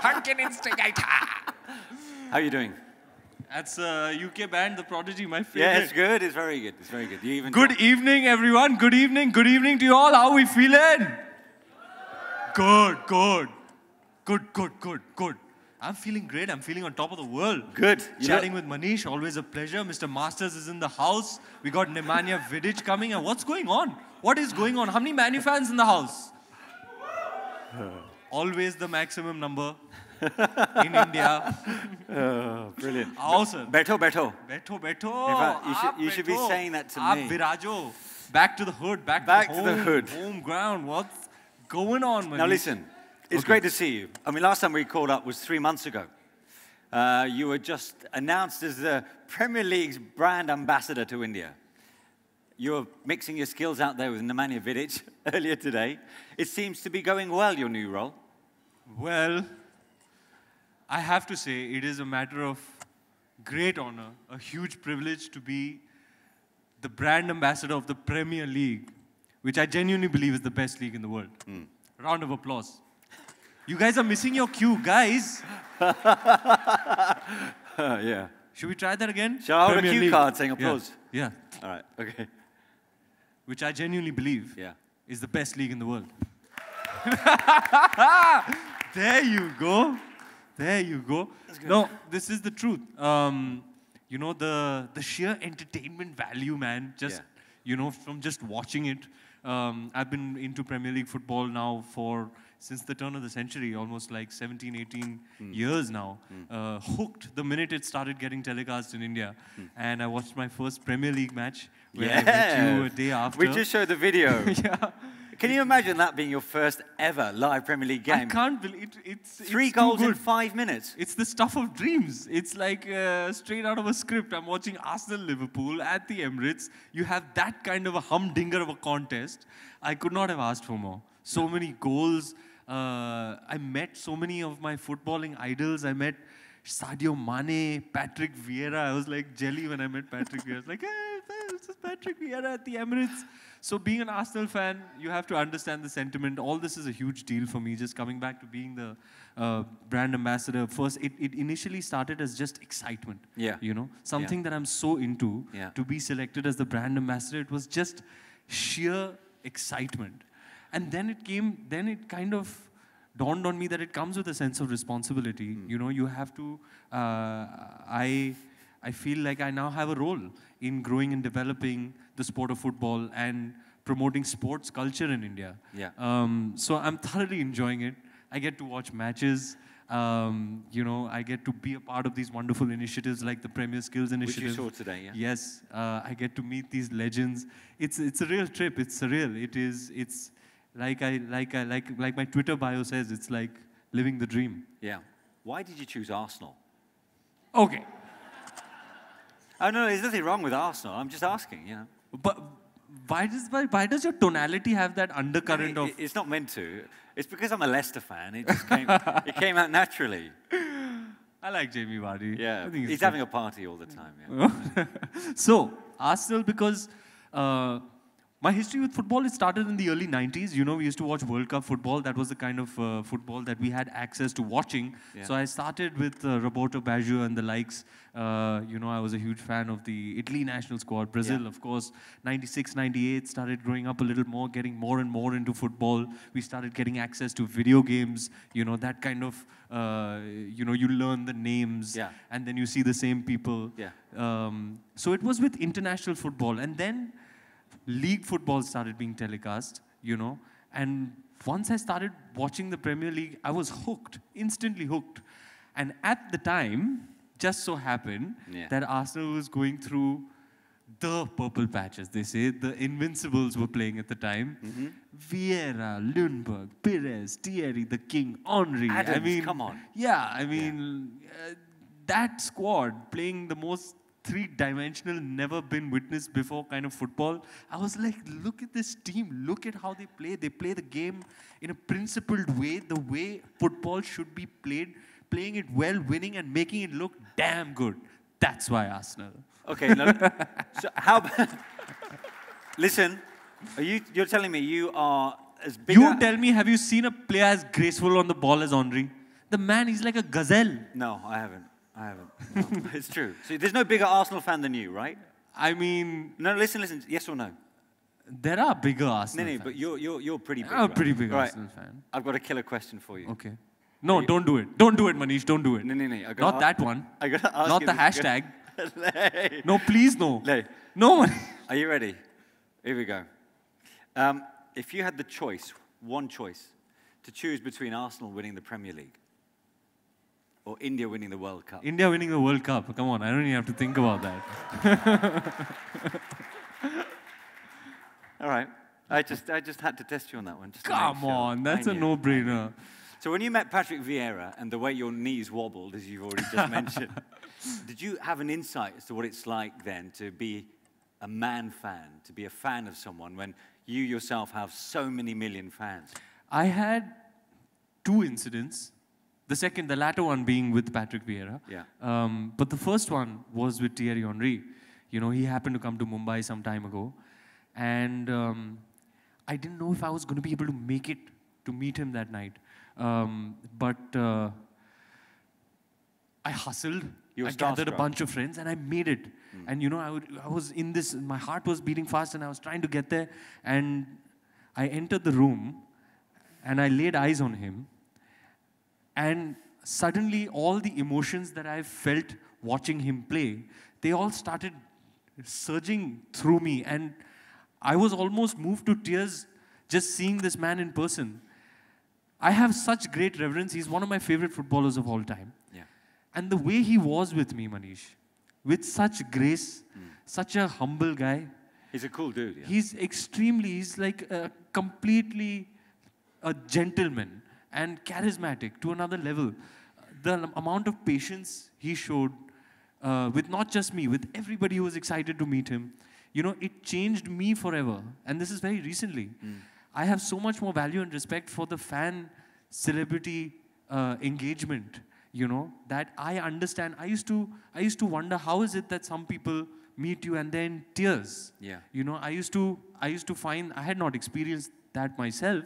Pumpkin instigator. How are you doing? That's a UK band, The Prodigy, my favorite. Yeah, it's good. It's very good. It's very good. You even good evening, everyone. Good evening. Good evening to you all. How are we feeling? Good, good. Good, good, good, good. I'm feeling great. I'm feeling on top of the world. Good. Chatting with Manish, always a pleasure. Mr. Masters is in the house. We got Nemanja Vidic coming. And what's going on? What is going on? How many Manu fans in the house? Always the maximum number in India. Brilliant. Awesome. Beto. Beto. In fact, you should be saying that to me. Virajo. Back to the hood. Back to the hood. Home ground. What's going on, Manish? Now listen. It's great to see you. I mean, last time we called up was 3 months ago. You were just announced as the Premier League's brand ambassador to India. You were mixing your skills out there with Nemanja Vidic earlier today. It seems to be going well, your new role. Well, I have to say, it is a matter of great honor, a huge privilege to be the brand ambassador of the Premier League, which I genuinely believe is the best league in the world. Round of applause. You guys are missing your cue, guys. Yeah. Should we try that again? Shall I hold a cue card saying applause? Yeah. All right, okay. Which I genuinely believe is the best league in the world. There you go. There you go. No, this is the truth. You know, the sheer entertainment value, man, just, you know, from just watching it. I've been into Premier League football now since the turn of the century, almost like 17, 18 years now. Hooked the minute it started getting telecast in India. And I watched my first Premier League match where I met you a day after. We just showed the video. Can you imagine that being your first ever live Premier League game? I can't believe it. It's 3 goals in 5 minutes. It's the stuff of dreams. It's like straight out of a script. I'm watching Arsenal-Liverpool at the Emirates. You have that kind of a humdinger of a contest. I could not have asked for more. So many goals. I met so many of my footballing idols. I met Sadio Mane, Patrick Vieira. I was like jelly when I met Patrick Vieira. I was like, hey, this is Patrick Vieira at the Emirates. So being an Arsenal fan, you have to understand the sentiment. All this is a huge deal for me, just coming back to being the brand ambassador. First, it initially started as just excitement. You know, something that I'm so into. To be selected as the brand ambassador, it was just sheer excitement. And then it kind of dawned on me that it comes with a sense of responsibility. You know, you have to, I feel like I now have a role in growing and developing the sport of football and promoting sports culture in India. So I'm thoroughly enjoying it. I get to watch matches. You know, I get to be a part of these wonderful initiatives like the Premier Skills Initiative. Which you saw today, Yes, I get to meet these legends. It's a real trip. It's surreal. It's like my Twitter bio says, it's like living the dream. Why did you choose Arsenal? Okay. Oh no, there's nothing wrong with Arsenal. I'm just asking, you know. But why does your tonality have that undercurrent of? It's not meant to. It's because I'm a Leicester fan. It just came. It came out naturally. I like Jamie Vardy. Yeah, he's having a party all the time. So Arsenal, because my history with football, it started in the early 90s. You know, we used to watch World Cup football. That was the kind of football that we had access to watching. So I started with Roberto Baggio and the likes. You know, I was a huge fan of the Italy national squad. Brazil, of course, 96, 98, started growing up a little more, getting more and more into football. We started getting access to video games. You know, that kind of, you know, you learn the names. And then you see the same people. So it was with international football. And then league football started being telecast, you know, and once I started watching the Premier League, I was hooked, instantly hooked. And at the time, just so happened that Arsenal was going through the purple patch, as they say. The Invincibles were playing at the time. Vieira, Lundberg, Perez, Thierry, the King, Henry. Adams, I mean, come on. Yeah, I mean, that squad playing the most three-dimensional, never been witnessed before kind of football. I was like, look at this team. Look at how they play. They play the game in a principled way, the way football should be played, playing it well, winning, and making it look damn good. That's why Arsenal. Okay, no, so how about... Listen, you're telling me you are as big... You tell me, have you seen a player as graceful on the ball as Henry? The man, he's like a gazelle. No, I haven't. I haven't. No, it's true. So there's no bigger Arsenal fan than you, right? I mean... No, listen. Yes or no? There are bigger Arsenal fans. But you're pretty big. I'm a pretty right? big Right. Arsenal fan. I've got a killer question for you. Okay. No, don't do it. Don't do it, Manish. Don't do it. No. Not that one. I gotta ask Not you the this. hashtag. No, please, no. No, Manish. Are you ready? Here we go. If you had the choice, one choice, to choose between Arsenal winning the Premier League or India winning the World Cup. India winning the World Cup. Come on, I don't even have to think about that. All right. I just had to test you on that one. Come on, that's a no-brainer. So when you met Patrick Vieira and the way your knees wobbled, as you've already just mentioned, did you have an insight as to what it's like then to be a man fan, to be a fan of someone when you yourself have so many million fans? I had 2 incidents. The latter one being with Patrick Vieira. Yeah. But the first one was with Thierry Henry. You know, he happened to come to Mumbai some time ago. And I didn't know if I was going to be able to make it to meet him that night. But I hustled. I gathered a bunch of friends and I made it. And you know, I was in this, my heart was beating fast and I was trying to get there. And I entered the room and I laid eyes on him. And suddenly all the emotions that I felt watching him play, they all started surging through me. And I was almost moved to tears just seeing this man in person. I have such great reverence. He's one of my favorite footballers of all time. Yeah. And the way he was with me, Manish, with such grace, such a humble guy. He's a cool dude. Yeah. He's like completely a gentleman and charismatic to another level. The amount of patience he showed with not just me, with everybody who was excited to meet him, you know, it changed me forever. And this is very recently. I have so much more value and respect for the fan-celebrity engagement, you know, that I understand. I used to wonder, how is it that some people meet you and then tears? Yeah. You know, I used to find, I had not experienced that myself,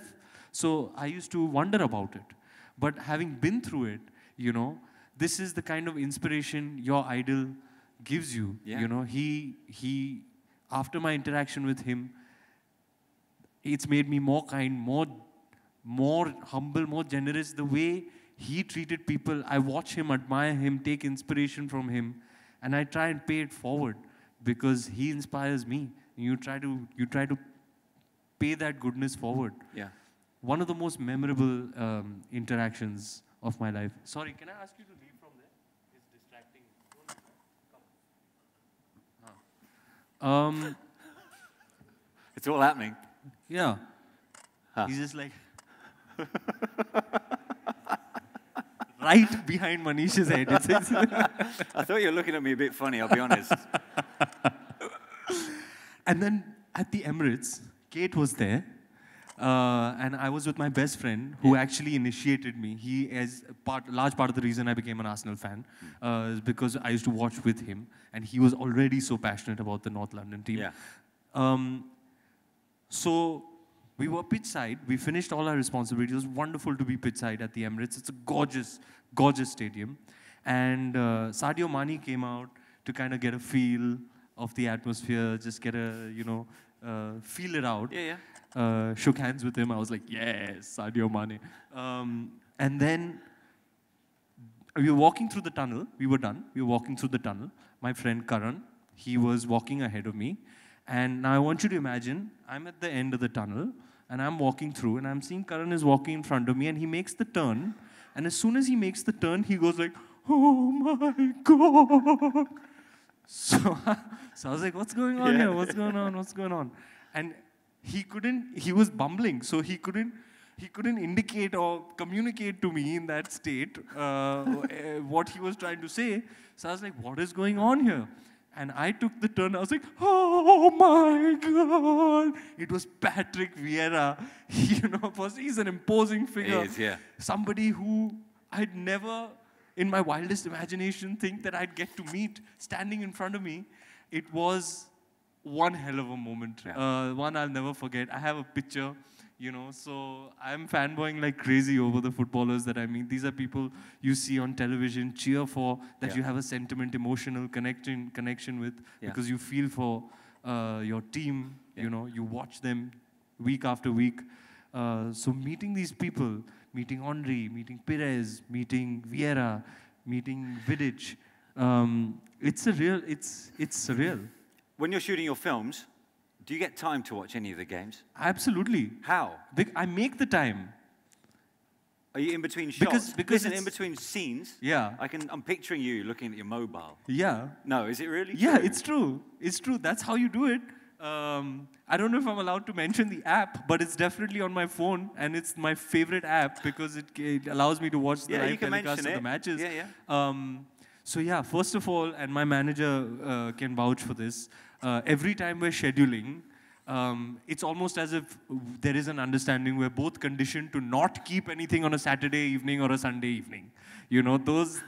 so I used to wonder about it. But having been through it, you know, this is the kind of inspiration your idol gives you. Yeah. You know, he, after my interaction with him, it's made me more kind, more humble, more generous. The way he treated people, I watch him, admire him, take inspiration from him, and I try and pay it forward because he inspires me. You try to pay that goodness forward. Yeah. One of the most memorable interactions of my life. Sorry, can I ask you to leave from there? It's distracting. Come. It's all happening. Yeah. He's just like right behind Manish's head. I thought you were looking at me a bit funny, I'll be honest. And then at the Emirates, Kate was there. And I was with my best friend who actually initiated me. He is large part of the reason I became an Arsenal fan is because I used to watch with him. And he was already so passionate about the North London team. Yeah. So we were pitchside. We finished all our responsibilities. It was wonderful to be pitchside at the Emirates. It's a gorgeous, gorgeous stadium. And Sadio Mane came out to kind of get a feel of the atmosphere, just get a, you know, feel it out. Yeah, yeah. Shook hands with him. I was like, yes, Sadio Mane. And then we were walking through the tunnel. We were done. We were walking through the tunnel. My friend Karan, he was walking ahead of me. And now I want you to imagine, I'm at the end of the tunnel, and I'm walking through, and I'm seeing Karan is walking in front of me, and he makes the turn. And as soon as he makes the turn, he goes like, oh my God. So I was like, what's going on here? What's going on? What's going on? And he was bumbling, so he couldn't indicate or communicate to me in that state what he was trying to say. So I was like, what is going on here? And I took the turn. I was like, oh my God. It was Patrick Vieira. You know, he's an imposing figure. He is, yeah. Somebody who I'd never, in my wildest imagination, think that I'd get to meet standing in front of me. It was one hell of a moment. Yeah. One I'll never forget. I have a picture. you know. So I'm fanboying like crazy over the footballers that I meet. These are people you see on television, cheer for, that you have a sentiment, emotional connection with, because you feel for your team. You know, you watch them week after week. So meeting these people, meeting Henry, meeting Perez, meeting Vieira, meeting Vidic, it's surreal. When you're shooting your films, do you get time to watch any of the games? Absolutely. How? I make the time. Are you in between shots? Because Listen, in between scenes, yeah. I'm picturing you looking at your mobile. Yeah. No, is it really true? Yeah, it's true. It's true. That's how you do it. I don't know if I'm allowed to mention the app, but it's definitely on my phone, and it's my favorite app because it allows me to watch the live telecast of the matches. Yeah, yeah. So yeah, first of all, and my manager can vouch for this, every time we're scheduling, it's almost as if there is an understanding we're both conditioned to not keep anything on a Saturday evening or a Sunday evening. You know,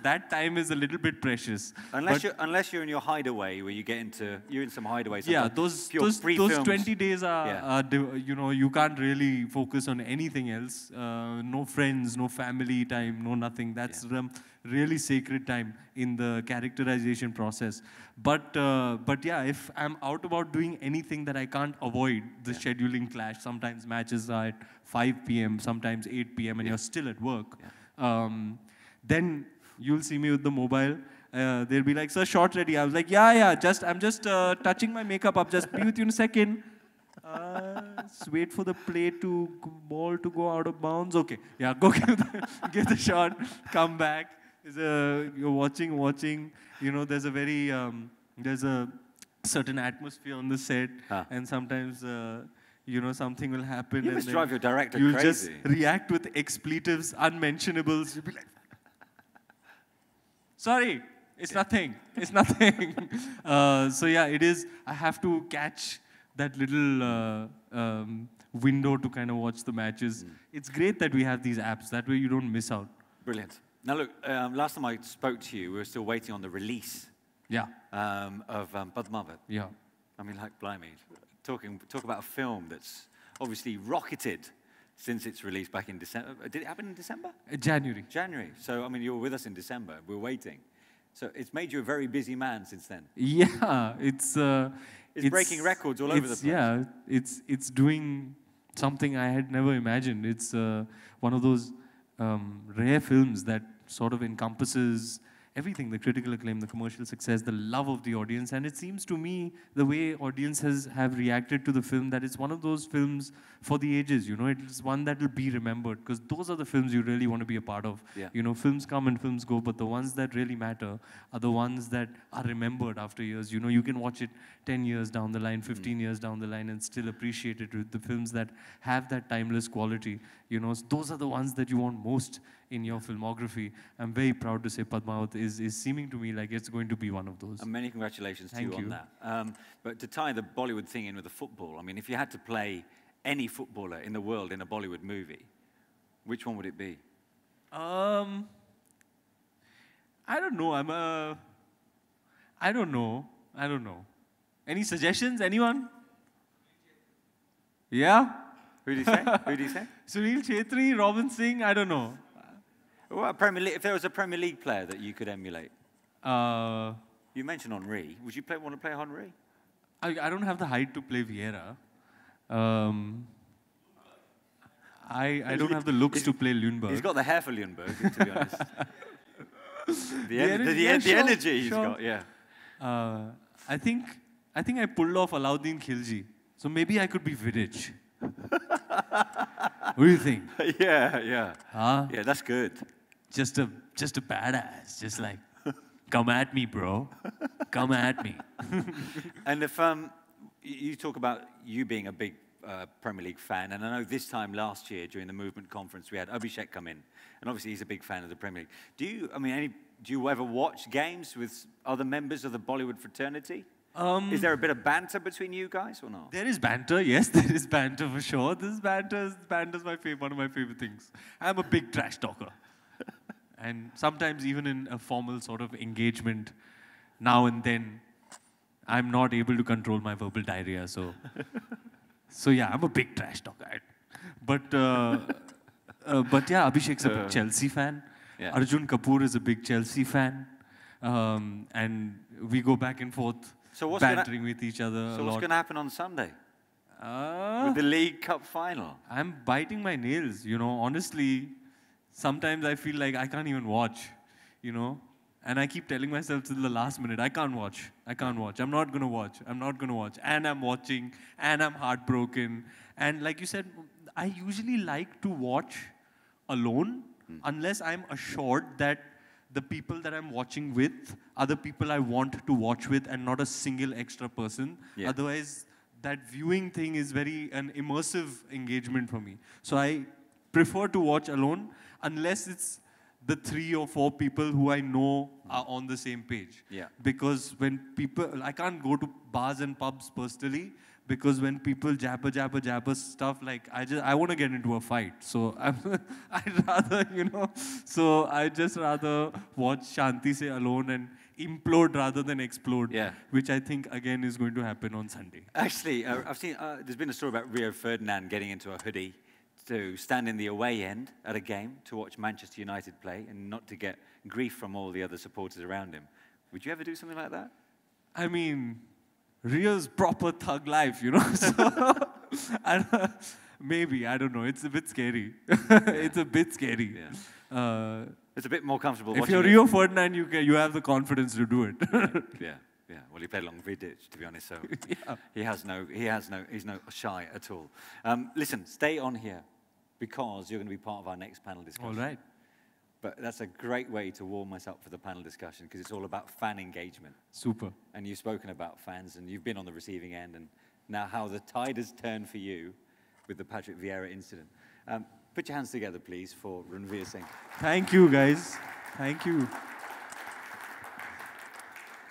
that time is a little bit precious. Unless you're in your hideaway, where you're in some hideaway. Yeah, those 20 days are you know, you can't really focus on anything else. No friends, no family time, no nothing. That's really sacred time in the characterization process. But yeah, if I'm out about doing anything that I can't avoid, the scheduling clash. Sometimes matches are at 5 p.m., sometimes 8 p.m., and you're still at work. Then you'll see me with the mobile. They'll be like, "Sir, shot ready." I was like, "Yeah, I'm just touching my makeup up. Just be with you in a second. Just wait for the ball to go out of bounds. Okay, yeah, go give the shot. Come back. You're watching. You know, there's a certain atmosphere on the set, and sometimes." You know, something will happen. You must drive your director crazy. You'll just react with expletives, unmentionables. You'll be like, sorry, it's nothing. It's nothing. So yeah, it is. I have to catch that little window to kind of watch the matches. It's great that we have these apps. That way you don't miss out. Brilliant. Now look, last time I spoke to you, we were still waiting on the release. Of Padmavat. Yeah. I mean, like, blimey. Talk about a film that's obviously rocketed since its release back in December. Did it happen in December? January. January. So, I mean, you were with us in December. We're waiting. So it's made you a very busy man since then. Yeah, it's breaking records all over the place. Yeah, it's doing something I had never imagined. It's one of those rare films that sort of encompasses everything, the critical acclaim, the commercial success, the love of the audience. And it seems to me, the way audiences have reacted to the film, that it's one of those films for the ages, you know. It's one that will be remembered, because those are the films you really want to be a part of. Yeah. You know, films come and films go, but the ones that really matter are the ones that are remembered after years. You know, you can watch it 10 years down the line, 15 years down the line, and still appreciate it. With the films that have that timeless quality, you know, those are the ones that you want most in your filmography. I'm very proud to say Padmavat is seeming to me like it's going to be one of those. And many congratulations to you on that. But to tie the Bollywood thing in with the football, I mean, if you had to play any footballer in the world in a Bollywood movie, which one would it be? I don't know. I don't know. Any suggestions? Anyone? Yeah? Who do you say? Who do you say? Sunil Chhetri, Robin Singh, I don't know. Well, if there was a Premier League player that you could emulate. You mentioned Henry. Would you want to play Henry? I don't have the height to play Vieira. I don't have the looks to play Lundberg. He's got the hair for Lundberg, to be honest. the energy he's got, yeah. I think I pulled off Alauddin Khilji. So maybe I could be Vidic. What do you think? Yeah. Huh? Yeah, that's good. Just a badass. Just like, come at me, bro. Come at me. And if you talk about you being a big Premier League fan, and I know this time last year during the Movement Conference we had Abhishek come in, and obviously he's a big fan of the Premier League. Do you ever watch games with other members of the Bollywood fraternity? Is there a bit of banter between you guys or not? There is banter, yes, there is banter for sure. Banter's one of my favorite things. I'm a big trash talker. And sometimes even in a formal sort of engagement, now and then, I'm not able to control my verbal diarrhea. So yeah, I'm a big trash talker. But yeah, Abhishek's a big Chelsea fan. Yeah. Arjun Kapoor is a big Chelsea fan. And we go back and forth, bantering with each other a lot. So what's going to happen on Sunday? Uh, With the League Cup final? I'm biting my nails, you know. Honestly, sometimes I feel like I can't even watch, you know. And I keep telling myself till the last minute, I can't watch. I can't watch. I'm not going to watch. I'm not going to watch. And I'm watching, and I'm heartbroken. And like you said, I usually like to watch alone unless I'm assured that the people that I'm watching with are the people I want to watch with and not a single extra person. Yeah. Otherwise, that viewing thing is very an immersive engagement for me. So I prefer to watch alone unless it's the 3 or 4 people who I know are on the same page. Yeah. Because when people, I can't go to bars and pubs personally because when people jabber stuff, like I want to get into a fight. So I'd rather, you know, so I just rather watch Shanti Se alone and implode rather than explode, which I think, again, is going to happen on Sunday. Actually, I've seen, there's been a story about Rio Ferdinand getting into a hoodie to stand in the away end at a game to watch Manchester United play and not to get grief from all the other supporters around him. Would you ever do something like that? I mean, Rio's proper thug life, you know? So, maybe, I don't know. It's a bit scary. It's a bit scary. Yeah. It's a bit more comfortable. If you're Rio Ferdinand, you have the confidence to do it. Yeah. Well, he played along Vidic, to be honest, so he's no shy at all. Listen, stay on here because you're going to be part of our next panel discussion. All right. But that's a great way to warm us up for the panel discussion because it's all about fan engagement. Super. And you've spoken about fans and you've been on the receiving end and now how the tide has turned for you with the Patrick Vieira incident. Put your hands together, please, for Ranveer Singh. Thank you, guys. Thank you.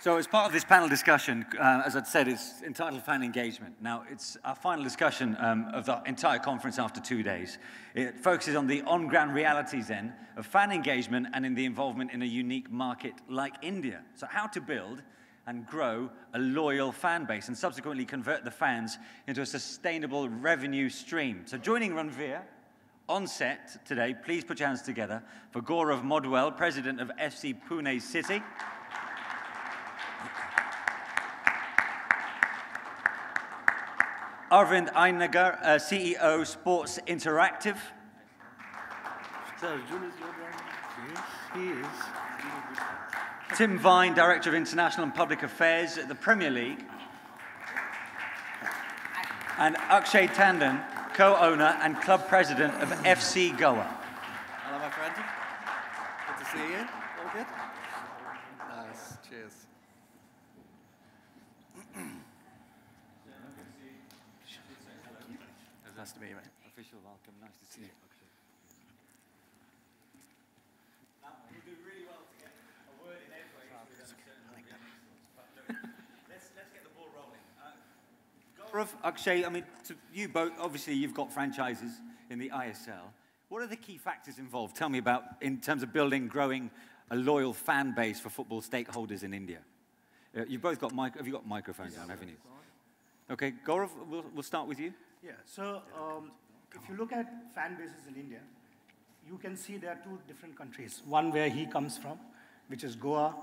So as part of this panel discussion, as I'd said, it's entitled Fan Engagement. Now, it's our final discussion of the entire conference after 2 days. It focuses on the on-ground realities, then, of fan engagement and in the involvement in a unique market like India. So how to build and grow a loyal fan base and subsequently convert the fans into a sustainable revenue stream. So joining Ranveer on set today, please put your hands together for Gaurav Modwell, President of FC Pune City. Arvind Ainagar, CEO, Sports Interactive. Sir, Arjun is your one. Yes, he is. Tim Vine, Director of International and Public Affairs at the Premier League. And Akshay Tandon, co-owner and club president of FC Goa. Hello, my friend. Good to see you. All good? Nice. Cheers. Nice to meet you, mate. Official welcome. Nice to see you. Now, we'll do really well to get a word in edgeways. Let's get the ball rolling. Gaurav, Akshay, I mean, to you both, obviously you've got franchises in the ISL. What are the key factors involved? Tell me about, in terms of building, growing a loyal fan base for football stakeholders in India. You've both got, have you got microphones on, haven't you? Okay, Gaurav, we'll start with you. Yeah, so if you look at fan bases in India, you can see there are 2 different countries. One where he comes from, which is Goa,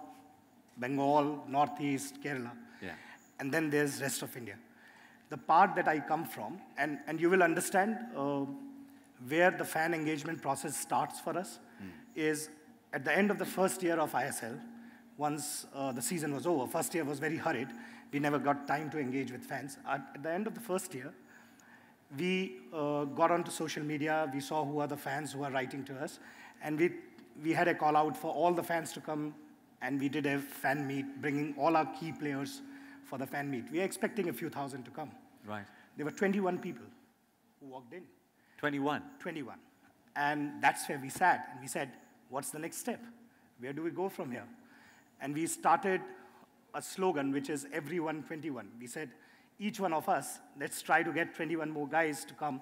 Bengal, Northeast, Kerala. Yeah. And then there's rest of India. The part that I come from, and you will understand where the fan engagement process starts for us, is at the end of the first year of ISL, once the season was over, first year was very hurried. We never got time to engage with fans. At the end of the first year, we got onto social media, we saw who are the fans who are writing to us, and we had a call out for all the fans to come, and we did a fan meet, bringing all our key players for the fan meet. We are expecting a few thousand to come. Right. There were 21 people who walked in. 21? 21. And that's where we sat, and we said, what's the next step? Where do we go from here? And we started a slogan, which is everyone 21. We said, each one of us, let's try to get 21 more guys to come.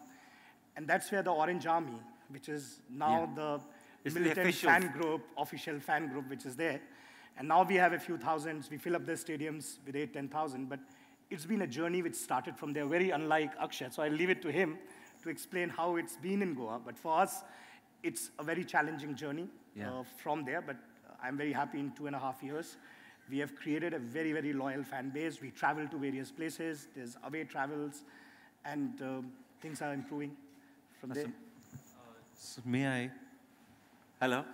And that's where the Orange Army, which is now the militant fan group, official fan group, which is there. And now we have a few thousands. We fill up the stadiums with 8,000, 10,000. But it's been a journey which started from there, very unlike Akshay. So I'll leave it to him to explain how it's been in Goa. But for us, it's a very challenging journey from there. But I'm very happy in 2.5 years. We have created a very, very loyal fan base. We travel to various places. There's away travels. And things are improving from there. So may I? Hello.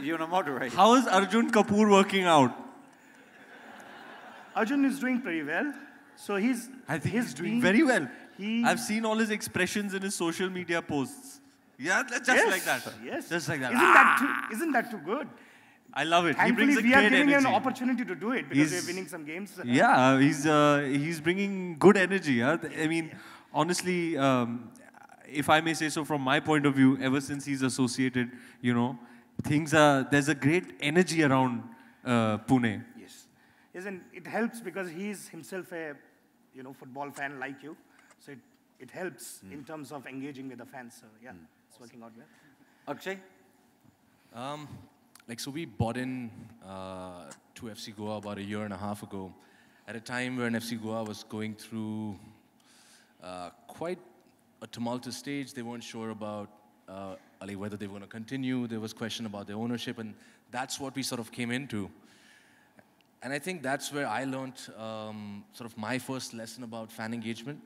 You're a moderator. How is Arjun Kapoor working out? Arjun is doing pretty well. So I think he's doing very well. I've seen all his expressions in his social media posts. Yeah, just like that. Yes. Just like that. Isn't that too good? I love it. Thankfully, he brings a we are great giving energy. him an opportunity to do it because we're winning some games. Yeah, he's bringing good energy. Yeah? I mean, honestly, if I may say so from my point of view, ever since he's associated, you know, there's a great energy around Pune. Yes. And it helps because he's himself a football fan like you. So it helps in terms of engaging with the fans. So yeah, it's working out well. Akshay? So we bought in to FC Goa about 1.5 years ago, at a time when FC Goa was going through quite a tumultuous stage. They weren't sure about whether they were going to continue. There was question about their ownership, and that's what we sort of came into. And I think that's where I learned sort of my first lesson about fan engagement.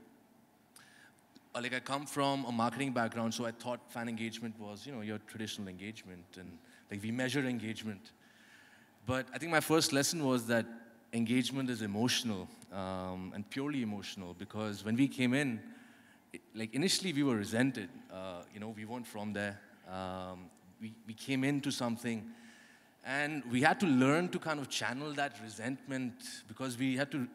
I come from a marketing background, so I thought fan engagement was, your traditional engagement, and we measure engagement. But I think my first lesson was that engagement is emotional, and purely emotional, because when we came in, initially we were resented. We weren't from there. We came into something, and we had to learn to kind of channel that resentment, because we had to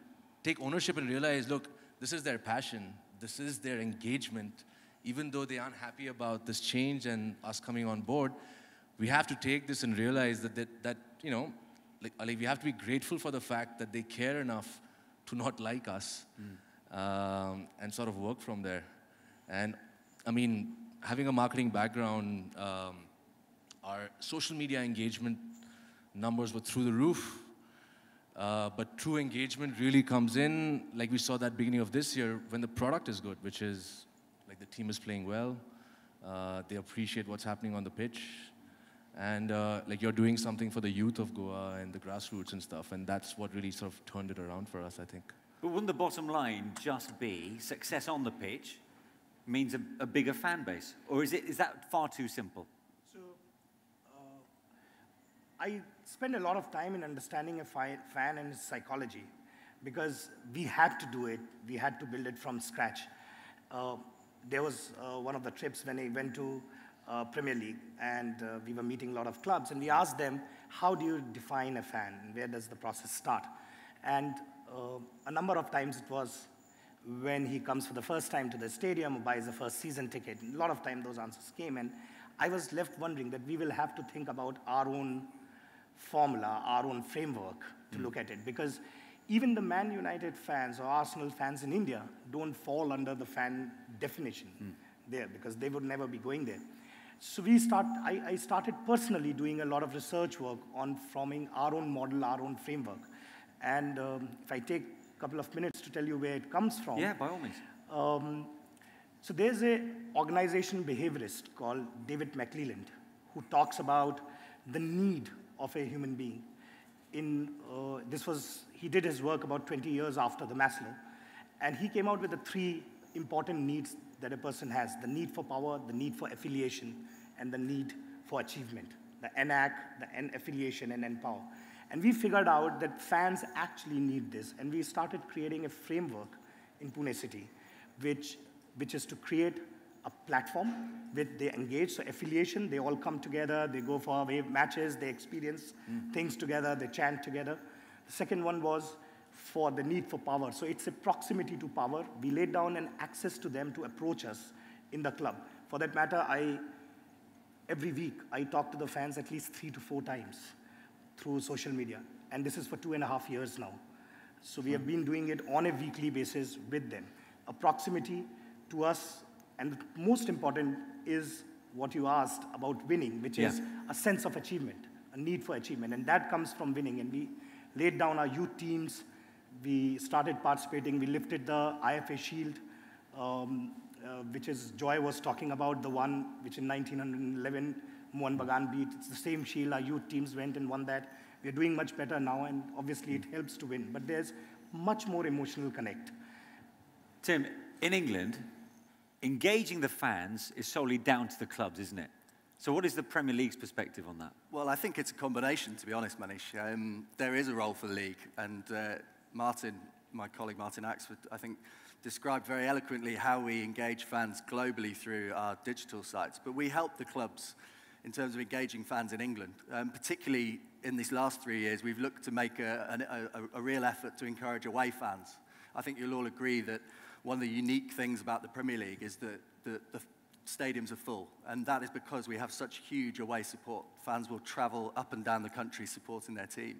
take ownership and realize, look, this is their passion. This is their engagement. Even though they aren't happy about this change and us coming on board, we have to take this and realize that we have to be grateful for the fact that they care enough to not like us, and sort of work from there. And I mean, having a marketing background, our social media engagement numbers were through the roof. But true engagement really comes in, like we saw that beginning of this year, when the product is good, which is the team is playing well, they appreciate what's happening on the pitch, and you're doing something for the youth of Goa and the grassroots and stuff, and that's what really sort of turned it around for us, I think. But wouldn't the bottom line just be success on the pitch means a bigger fan base? Or is that far too simple? So, I spend a lot of time in understanding a fan and his psychology, because we had to do it. We had to build it from scratch. There was one of the trips when I went to Premier League, and we were meeting a lot of clubs, and we asked them, how do you define a fan? Where does the process start? And a number of times it was when he comes for the first time to the stadium or buys the first season ticket. A lot of time those answers came, and I was left wondering that we will have to think about our own formula, our own framework to look at it, because even the Man United fans or Arsenal fans in India don't fall under the fan definition there, because they would never be going there. So I started personally doing a lot of research work on forming our own model, our own framework. And if I take a couple of minutes to tell you where it comes from. Yeah, by all means. So there's an organization behaviorist called David McClelland who talks about the need of a human being. He did his work about 20 years after the Maslow, and he came out with the 3 important needs that a person has: the need for power, the need for affiliation, and the need for achievement. The NAC, the N affiliation, and N power. And we figured out that fans actually need this, and we started creating a framework in Pune City, which is to create a platform where they engage. So affiliation, they all come together, they go for away matches, they experience things together, they chant together. The second one was for the need for power. So it's a proximity to power. We laid down an access to them to approach us in the club. For that matter, every week, I talk to the fans at least 3 to 4 times through social media. And this is for 2.5 years now. So we have been doing it on a weekly basis with them. A proximity to us, and most important is what you asked about winning, which is a sense of achievement, a need for achievement. And that comes from winning. And we laid down our youth teams. We started participating. We lifted the IFA Shield. which is Joy was talking about, the one which in 1911 Mohan Bagan beat. It's the same shield. Our youth teams went and won that. We're doing much better now, and obviously it helps to win. But there's much more emotional connect. Tim, in England, engaging the fans is solely down to the clubs, isn't it? So what is the Premier League's perspective on that? Well, I think it's a combination, to be honest, Manish. There is a role for the league, and Martin, my colleague Martin Axford, I think, described very eloquently how we engage fans globally through our digital sites. But we help the clubs in terms of engaging fans in England. Particularly in these last 3 years, we've looked to make a real effort to encourage away fans. I think you'll all agree that one of the unique things about the Premier League is that the stadiums are full, and that is because we have such huge away support. Fans will travel up and down the country supporting their team.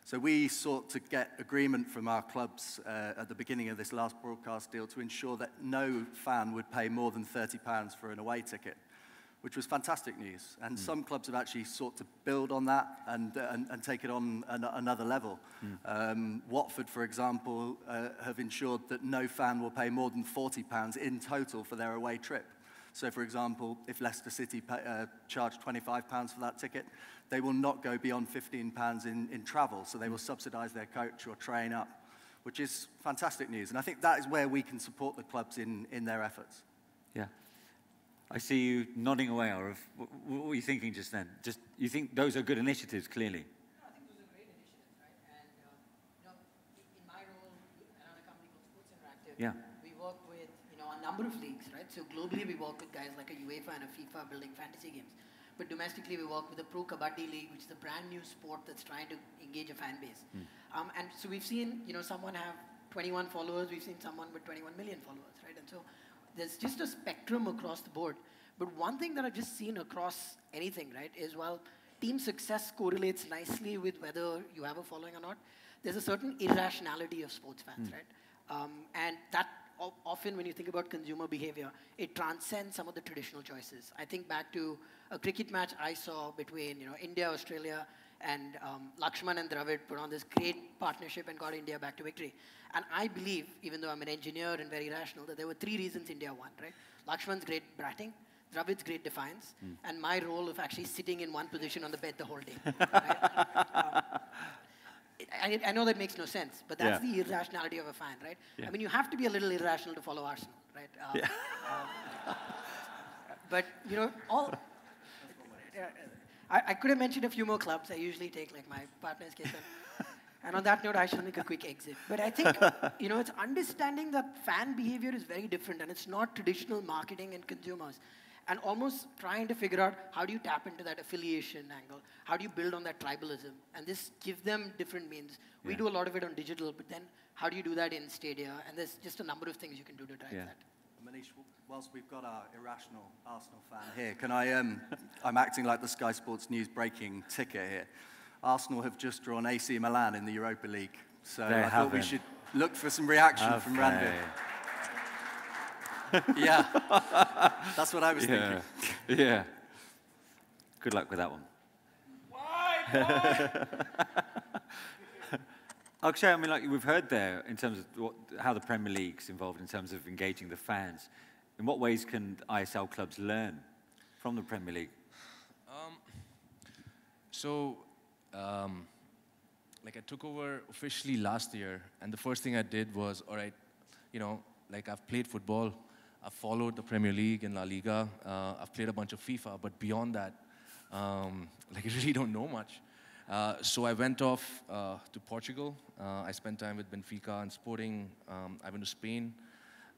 So we sought to get agreement from our clubs at the beginning of this last broadcast deal to ensure that no fan would pay more than £30 for an away ticket, which was fantastic news. And some clubs have actually sought to build on that and take it on another level. Watford, for example, have ensured that no fan will pay more than £40 in total for their away trip. So, for example, if Leicester City charge £25 for that ticket, they will not go beyond £15 in travel, so they will subsidise their coach or train up, which is fantastic news. And I think that is where we can support the clubs in their efforts. Yeah. I see you nodding away, Arav. What were you thinking just then? You think those are good initiatives, clearly? No, I think those are great initiatives, right? And in my role around a company called Sports Interactive, we work with a number of leagues, right? So globally, we work with guys like a UEFA and a FIFA building fantasy games. But domestically, we work with the Pro Kabaddi League, which is a brand new sport that's trying to engage a fan base. And so we've seen, someone have 21 followers. We've seen someone with 21 million followers, right? And so there's just a spectrum across the board. But one thing that I've just seen across anything, right, is while team success correlates nicely with whether you have a following or not, there's a certain irrationality of sports fans, right? And that often when you think about consumer behavior, it transcends some of the traditional choices. I think back to a cricket match I saw between India, Australia, and Lakshman and Dravid put on this great partnership and got India back to victory. And I believe, even though I'm an engineer and very rational, that there were 3 reasons India won, right? Lakshman's great batting, Dravid's great defiance, and my role of actually sitting in one position on the bed the whole day. Right? I know that makes no sense, but that's the irrationality of a fan, right? I mean, you have to be a little irrational to follow Arsenal, right? But, I could have mentioned a few more clubs. I usually take, like, my partner's case. And on that note, I shall make a quick exit. But I think, it's understanding that fan behavior is very different, and it's not traditional marketing and consumers. And almost trying to figure out how do you tap into that affiliation angle? How do you build on that tribalism? And this gives them different means. We do a lot of it on digital, but then how do you do that in Stadia? And there's just a number of things you can do to drive that. Manish, whilst we've got our irrational Arsenal fan here, can I, I'm acting like the Sky Sports News breaking ticker here. Arsenal have just drawn AC Milan in the Europa League. So I thought we should look for some reaction from Ranveer. Yeah, that's what I was thinking. Yeah. Good luck with that one. Why? Akshay, I mean, like we've heard there in terms of how the Premier League's involved in terms of engaging the fans. In what ways can ISL clubs learn from the Premier League? Like I took over officially last year, and the first thing I did was, all right, like I've played football, I've followed the Premier League and La Liga, I've played a bunch of FIFA, but beyond that, like I really don't know much. So I went off to Portugal. I spent time with Benfica and Sporting. I went to Spain.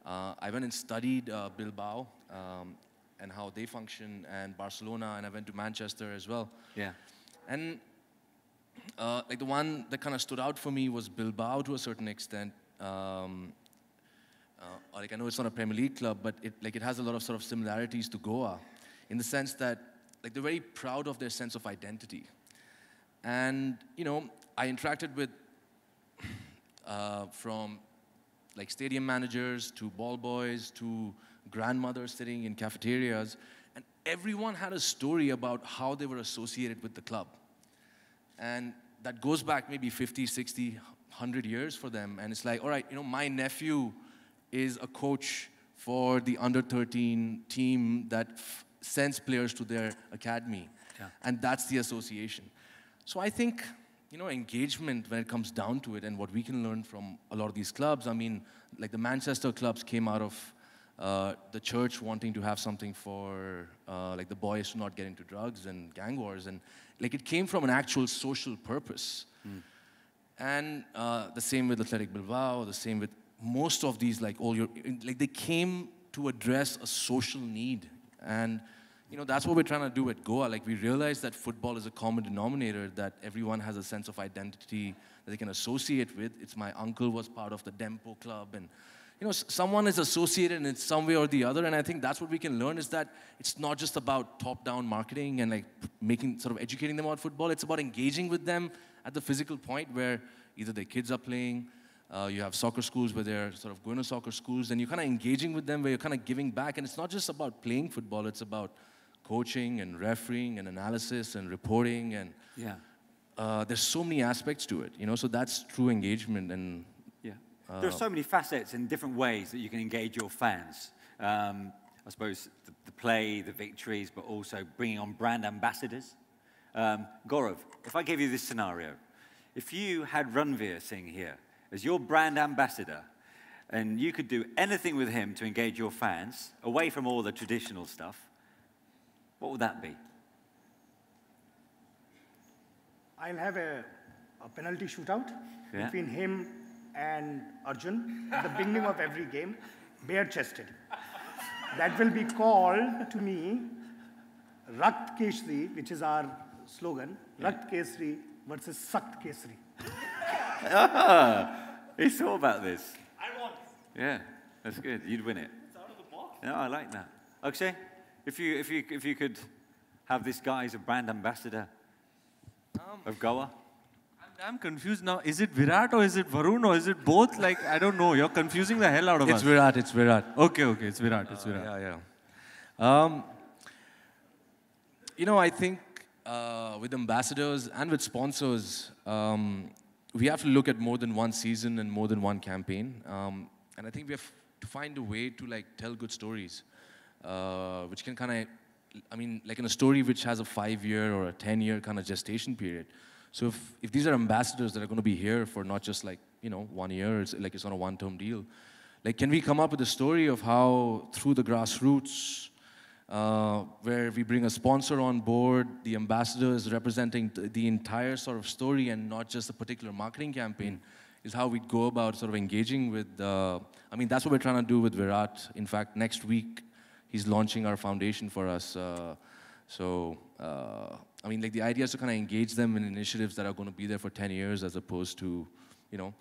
I went and studied Bilbao and how they function, and Barcelona, and I went to Manchester as well. Yeah. And like the one that kind of stood out for me was Bilbao to a certain extent. Like I know it's not a Premier League club, but it has a lot of sort of similarities to Goa, in the sense that like they're very proud of their sense of identity. And I interacted with from like stadium managers to ball boys to grandmothers sitting in cafeterias, and everyone had a story about how they were associated with the club. And that goes back maybe 50, 60, 100 years for them. And it's like, all right, my nephew is a coach for the under-13 team that sends players to their academy. Yeah. And that's the association. So I think, you know, engagement when it comes down to it and what we can learn from a lot of these clubs, I mean, like the Manchester clubs came out of the church wanting to have something for like the boys to not get into drugs and gang wars, and like it came from an actual social purpose. And the same with Athletic Bilbao, the same with most of these, like like they came to address a social need. And you know, that's what we're trying to do at Goa. Like we realize that football is a common denominator, that everyone has a sense of identity that they can associate with. It's my uncle was part of the Dempo club, and you know, someone is associated in some way or the other. And I think that's what we can learn, is that it's not just about top-down marketing and like educating them about football. It's about engaging with them at the physical point where either their kids are playing, you have soccer schools where they're sort of going to soccer schools, and you're kind of engaging with them where you're kind of giving back. And it's not just about playing football, it's about coaching and refereeing and analysis and reporting, and there's so many aspects to it, you know, so that's true engagement. And there are so many facets and different ways that you can engage your fans. I suppose the play, the victories, but also bringing on brand ambassadors. Gaurav, if I gave you this scenario, if you had Ranveer Singh here as your brand ambassador, and you could do anything with him to engage your fans, away from all the traditional stuff, what would that be? I'll have a penalty shootout between him and Arjun at the beginning of every game, bare-chested. That will be called to me Rakt Keshri, which is our slogan, Rakt Keshri versus Sakt Keshri. He thought about this. I want. Yeah, that's good. You'd win it. It's out of the box. No, I like that. Akshay, if you could have this guy as a brand ambassador of Goa. I'm confused now. Is it Virat or is it Varun or is it both? Like, I don't know. You're confusing the hell out of us. It's Virat, it's Virat. Okay, it's Virat, it's Virat. Yeah. You know, I think with ambassadors and with sponsors, we have to look at more than one season and more than one campaign. And I think we have to find a way to like tell good stories, which can kind of, I mean, like in a story which has a 5-year or a 10-year kind of gestation period. So if these are ambassadors that are going to be here for not just like, you know, 1 year, it's like it's not a one-term deal. Like, can we come up with a story of how through the grassroots, where we bring a sponsor on board, the ambassador is representing the entire sort of story and not just a particular marketing campaign, is how we go about sort of engaging with, I mean, that's what we're trying to do with Virat. In fact, next week, he's launching our foundation for us. I mean, like the idea is to kind of engage them in initiatives that are going to be there for 10 years as opposed to, you know,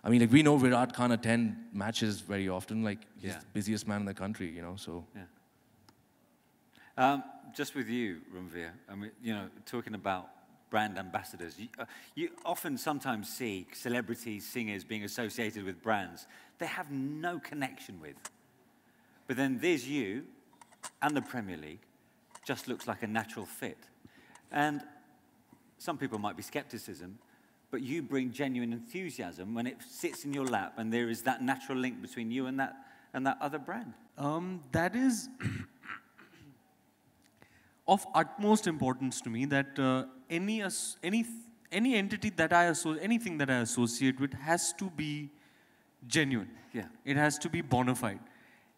I mean, like we know Virat can't attend matches very often, like he's the busiest man in the country, you know, so. Yeah. Just with you, Ranveer, I mean, you know, talking about brand ambassadors, you often sometimes see celebrities, singers being associated with brands they have no connection with. But then there's you and the Premier League, just looks like a natural fit. And some people might be skepticism, but you bring genuine enthusiasm when it sits in your lap and there is that natural link between you and that other brand. That is of utmost importance to me, that any entity that anything that I associate with has to be genuine. Yeah. It has to be bona fide.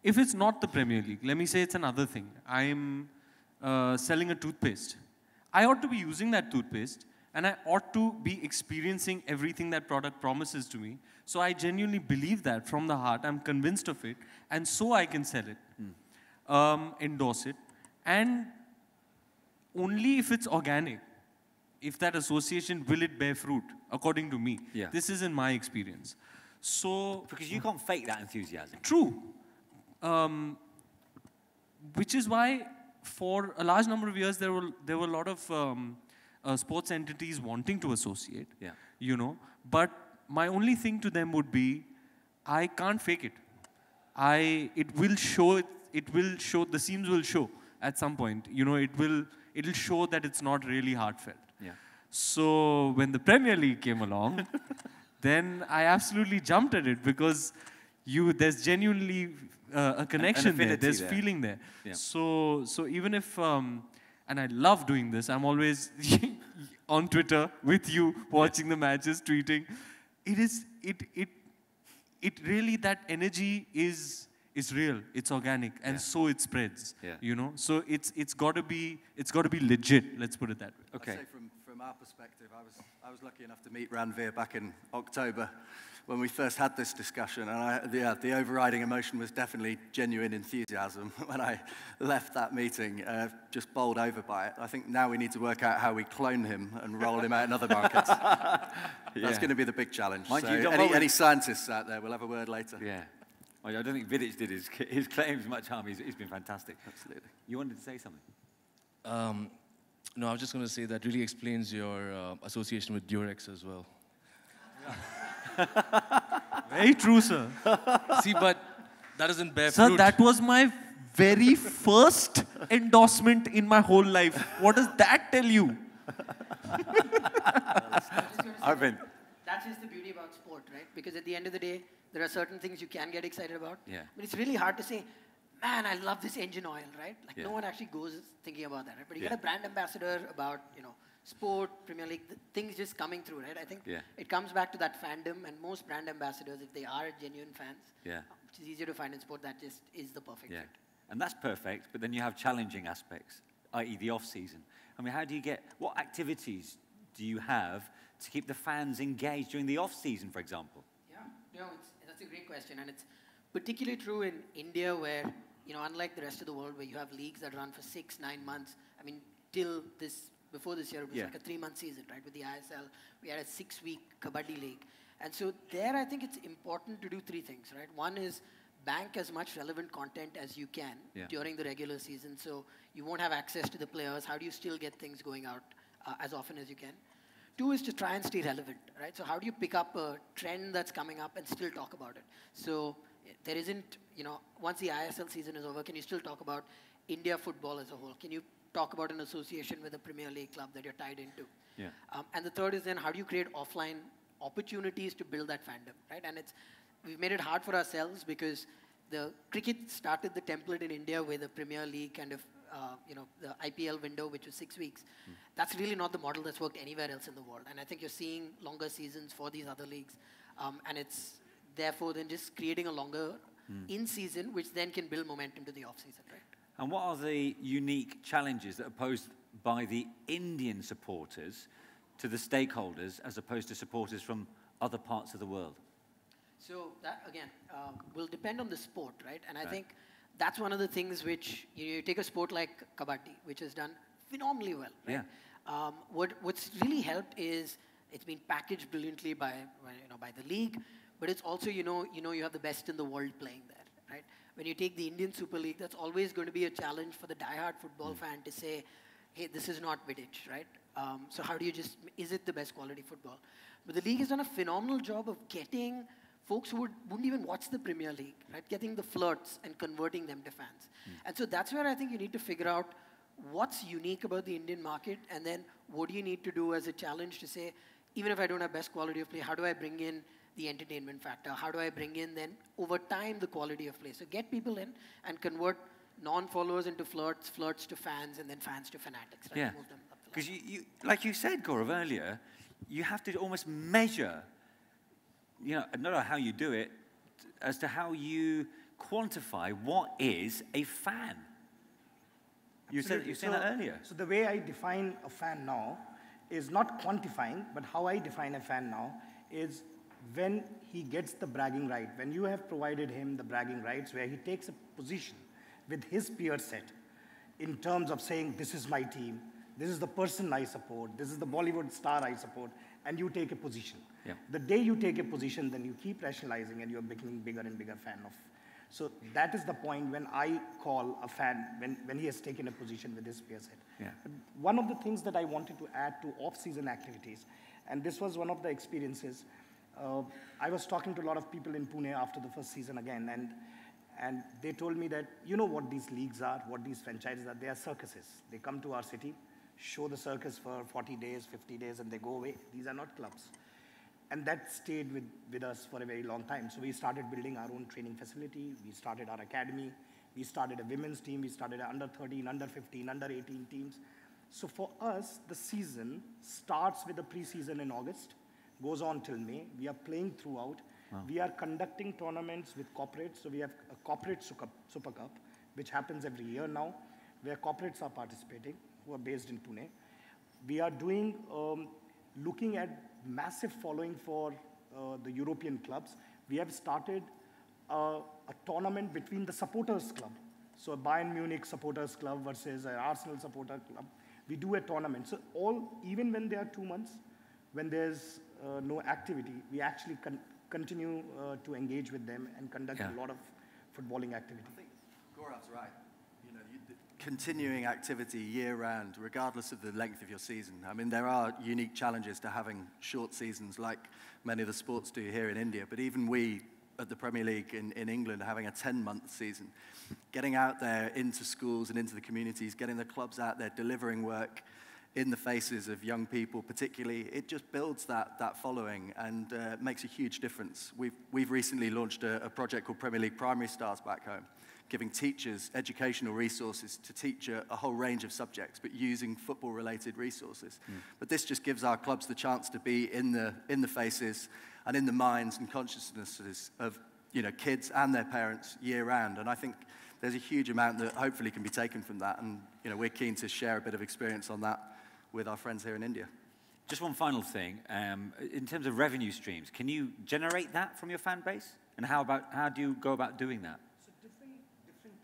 If it's not the Premier League, let me say it's another thing. I'm selling a toothpaste. I ought to be using that toothpaste, and I ought to be experiencing everything that product promises to me. So I genuinely believe that from the heart. I'm convinced of it, and so I can sell it, endorse it, and only if it's organic, if that association, will it bear fruit, according to me. Yeah. This is in my experience. So, because you can't fake that enthusiasm. True. Which is why, for a large number of years, there were a lot of sports entities wanting to associate. Yeah. You know, but my only thing to them would be, I can't fake it. It will show. The seams will show at some point. You know, it'll show that it's not really heartfelt. Yeah. So when the Premier League came along, then I absolutely jumped at it, because there's genuinely a connection there. affinity There's there. feeling there. Yeah. So even if, and I love doing this, I'm always on Twitter with you, watching the matches, tweeting. It really, that energy is real, it's organic, and so it spreads. Yeah. You know, so it's got to be legit. Let's put it that way. Okay. I'd say from our perspective, I was lucky enough to meet Ranveer back in October when we first had this discussion, and the overriding emotion was definitely genuine enthusiasm when I left that meeting, just bowled over by it. I think now we need to work out how we clone him and roll him out in other markets. That's going to be the big challenge. Mind So you, any scientists out there, we'll have a word later. Yeah. Well, I don't think Vidic did his claims much harm. He's been fantastic. Absolutely. You wanted to say something? No, I was just going to say that really explains your association with Durex as well. Very true, sir. See, but that doesn't bear Sir, fruit. that was my very first endorsement in my whole life. What does that tell you? Arvind. That's just the beauty about sport, right? Because at the end of the day, there are certain things you can get excited about. Yeah. But it's really hard to say, man, I love this engine oil, right? Like Yeah. no one actually goes thinking about that, right? But you Yeah. get a brand ambassador about, sport, Premier League, things just coming through, right? I think it comes back to that fandom, and most brand ambassadors, if they are genuine fans, which is easier to find in sport, that just is the perfect fit. And that's perfect, but then you have challenging aspects, i.e. the off-season. I mean, what activities do you have to keep the fans engaged during the off-season, for example? Yeah, that's a great question, and it's particularly true in India where, unlike the rest of the world where you have leagues that run for 6-9 months, I mean, before this year, it was like a 3-month season, right? With the ISL, we had a 6-week Kabaddi league. And so there, I think it's important to do 3 things, right? One is bank as much relevant content as you can during the regular season. So you won't have access to the players. How do you still get things going out as often as you can? 2 is to try and stay relevant, right? So how do you pick up a trend that's coming up and still talk about it? So there isn't, once the ISL season is over, can you still talk about India football as a whole? Can you talk about an association with a Premier League club that you're tied into? Yeah. And the third is then how do you create offline opportunities to build that fandom, right? And we've made it hard for ourselves because the cricket started the template in India with a Premier League kind of, the IPL window, which was 6 weeks. That's really not the model that's worked anywhere else in the world. And I think you're seeing longer seasons for these other leagues. And it's therefore then just creating a longer in-season, which then can build momentum to the off-season, right? And what are the unique challenges that are posed by the Indian supporters to the stakeholders as opposed to supporters from other parts of the world? So that, again, will depend on the sport, right? And I think that's one of the things which, you take a sport like Kabaddi, which has done phenomenally well, right? Yeah. What's really helped is it's been packaged brilliantly by the league, but it's also, you have the best in the world playing there, right? When you take the Indian Super League, that's always going to be a challenge for the diehard football fan to say, hey, this is not Vidic, right? So how do you is it the best quality football? But the league has done a phenomenal job of getting folks who wouldn't even watch the Premier League, right? Getting the flirts and converting them to fans. And so that's where I think you need to figure out what's unique about the Indian market, and then what do you need to do as a challenge to say, even if I don't have best quality of play, how do I bring in the entertainment factor? How do I bring in then, over time, the quality of play? So get people in and convert non-followers into flirts, flirts to fans, and then fans to fanatics. Right? Yeah, Move them up the because ladder. you, like you said, Gaurav, earlier, you have to almost measure, I don't know how you do it, as to how you quantify what is a fan. You said that earlier. So the way I define a fan now is not quantifying, but how I define a fan now is when he gets the bragging right, when you have provided him the bragging rights where he takes a position with his peer set in terms of saying, this is my team, this is the person I support, this is the Bollywood star I support, and you take a position. Yeah. The day you take a position, then you keep rationalizing and you're becoming bigger and bigger fan of. So that is the point when I call a fan, when he has taken a position with his peer set. Yeah. One of the things that I wanted to add to off-season activities, and this was one of the experiences, I was talking to a lot of people in Pune after the first season again, and they told me that, you know what these leagues are, what these franchises are, they are circuses. They come to our city, show the circus for 40 days, 50 days, and they go away. These are not clubs. And that stayed with us for a very long time. So we started building our own training facility. We started our academy. We started a women's team. We started an under 13, under 15, under 18 teams. So for us, the season starts with the preseason in August, goes on till May. We are playing throughout. Wow. We are conducting tournaments with corporates. So we have a corporate Super Cup, which happens every year now, where corporates are participating, who are based in Pune. We are doing, looking at massive following for the European clubs. We have started a tournament between the supporters club. So a Bayern Munich supporters club versus an Arsenal supporter club. We do a tournament. So even when there are 2 months, when there's no activity, we actually continue to engage with them and conduct a lot of footballing activity. I think Gaurav's right. You know, continuing activity year-round, regardless of the length of your season. I mean, there are unique challenges to having short seasons like many of the sports do here in India, but even we at the Premier League in England are having a 10-month season. Getting out there into schools and into the communities, getting the clubs out there, delivering work in the faces of young people particularly, it just builds that following and makes a huge difference. We've recently launched a project called Premier League Primary Stars back home, giving teachers educational resources to teach a whole range of subjects, but using football-related resources. But this just gives our clubs the chance to be in the faces and in the minds and consciousnesses of kids and their parents year-round. And I think there's a huge amount that hopefully can be taken from that. And we're keen to share a bit of experience on that with our friends here in India. Just one final thing. In terms of revenue streams, can you generate that from your fan base? And how do you go about doing that? So different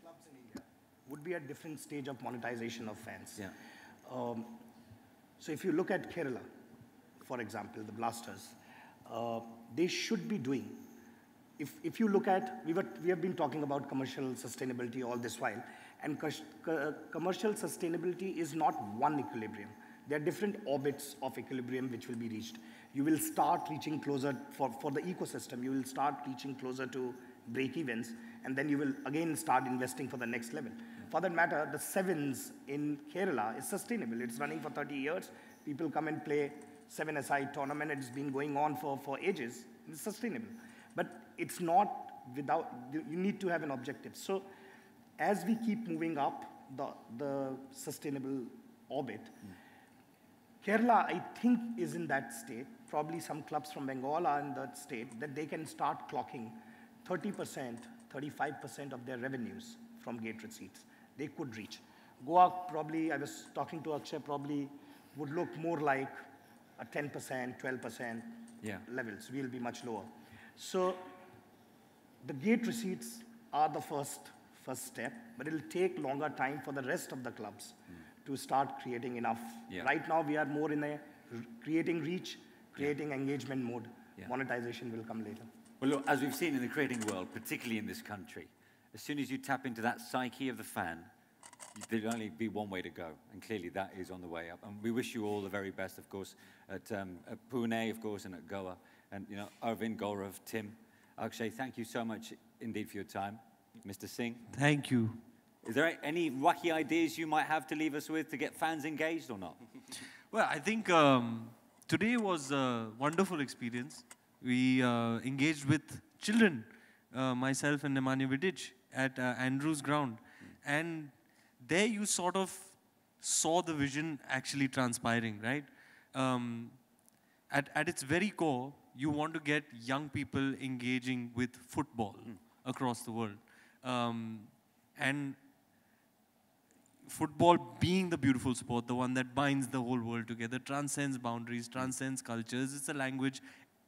clubs in India would be at different stage of monetization of fans. Yeah. So if you look at Kerala, for example, the Blasters, they should be doing. If you look at, we have been talking about commercial sustainability all this while, and commercial sustainability is not one equilibrium. There are different orbits of equilibrium which will be reached. You will start reaching closer, for the ecosystem, you will start reaching closer to break-evens, and then you will again start investing for the next level. For that matter, the Sevens in Kerala is sustainable. It's running for 30 years. People come and play 7SI tournament. It's been going on for ages. It's sustainable. But it's not without, you need to have an objective. So as we keep moving up the sustainable orbit, Kerala, I think, is in that state. Probably some clubs from Bengal are in that state that they can start clocking 30%, 35% of their revenues from gate receipts. They could reach. Goa probably, I was talking to Akshay, probably would look more like a 10%, 12% levels. We'll be much lower. So the gate receipts are the first step, but it'll take longer time for the rest of the clubs to start creating enough. Yeah. Right now, we are more in a creating reach, creating engagement mode. Yeah. Monetization will come later. Well, look, as we've seen in the creating world, particularly in this country, as soon as you tap into that psyche of the fan, there'll only be one way to go, and clearly that is on the way up. And we wish you all the very best, of course, at Pune, of course, and at Goa. And, Arvind, Gaurav, Tim, Akshay, thank you so much indeed for your time. Mr. Singh. Thank you. Is there any wacky ideas you might have to leave us with to get fans engaged or not? Well, I think today was a wonderful experience. We engaged with children, myself and Nemanja Vidic, at Andrews Ground. And there you sort of saw the vision actually transpiring, right? At its very core, you want to get young people engaging with football across the world. And football being the beautiful sport, the one that binds the whole world together, transcends boundaries, transcends cultures. It's a language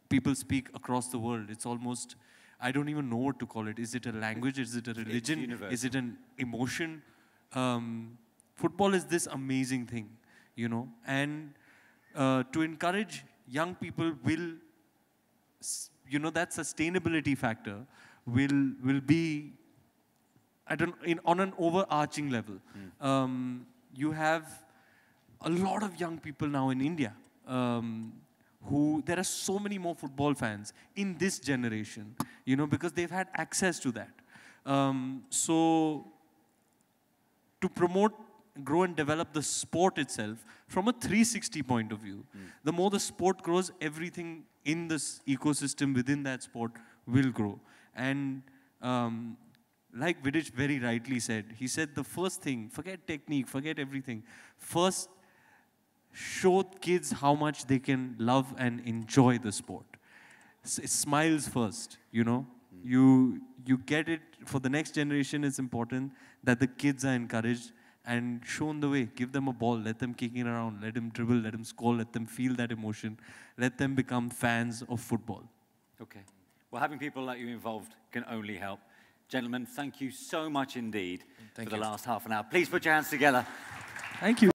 people speak across the world. It's almost, I don't even know what to call it. Is it a language? Is it a religion? Is it an emotion? Football is this amazing thing, and to encourage young people will, that sustainability factor will be, on an overarching level. You have a lot of young people now in India there are so many more football fans in this generation, because they've had access to that. So to promote grow and develop the sport itself from a 360 point of view. The more the sport grows, everything in this ecosystem within that sport will grow. And like Vidic very rightly said, he said the first thing, forget technique, forget everything. First, show kids how much they can love and enjoy the sport. Smiles first, you know. You get it, for the next generation it's important that the kids are encouraged and shown the way. Give them a ball, let them kick it around, let them dribble, let them score, let them feel that emotion, let them become fans of football. Okay. Well, having people like you involved can only help. Gentlemen, thank you so much indeed for the last half an hour. Please put your hands together. Thank you.